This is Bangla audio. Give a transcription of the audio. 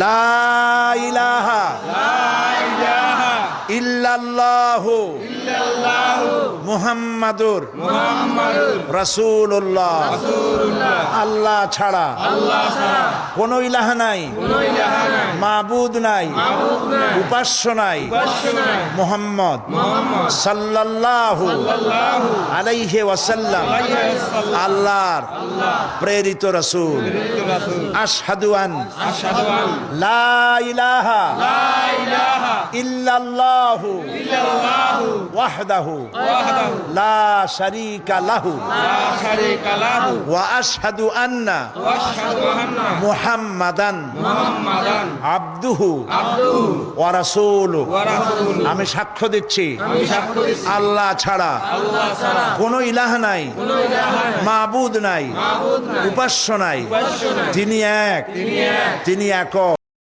লা ইলাহা ইল্লাল্লাহু মুহাম্মাদুর রাসূলুল্লাহ। আল্লাহ ছাড়া কোনো ইলাহ নাই, মাবুদ নাই, উপাস্য নাই। মুহাম্মদ সাল্লাল্লাহু আলাইহি ওয়াসাল্লাম আল্লাহর প্রেরিত রাসূল। আশহাদু আন লা ইলাহা ইল্লাল্লাহু ওয়াহদাহু লা শারীকা লাহু ওয়া আশহাদু আন্না মুহাম্মাদান আবদুহু ওয়া রাসূলুহু। আমি সাক্ষ্য দিচ্ছি আল্লাহ ছাড়া কোনো ইলাহ নাই, মাবুদ নাই, উপাস্য নাই। তিনি এক, তিনি একক।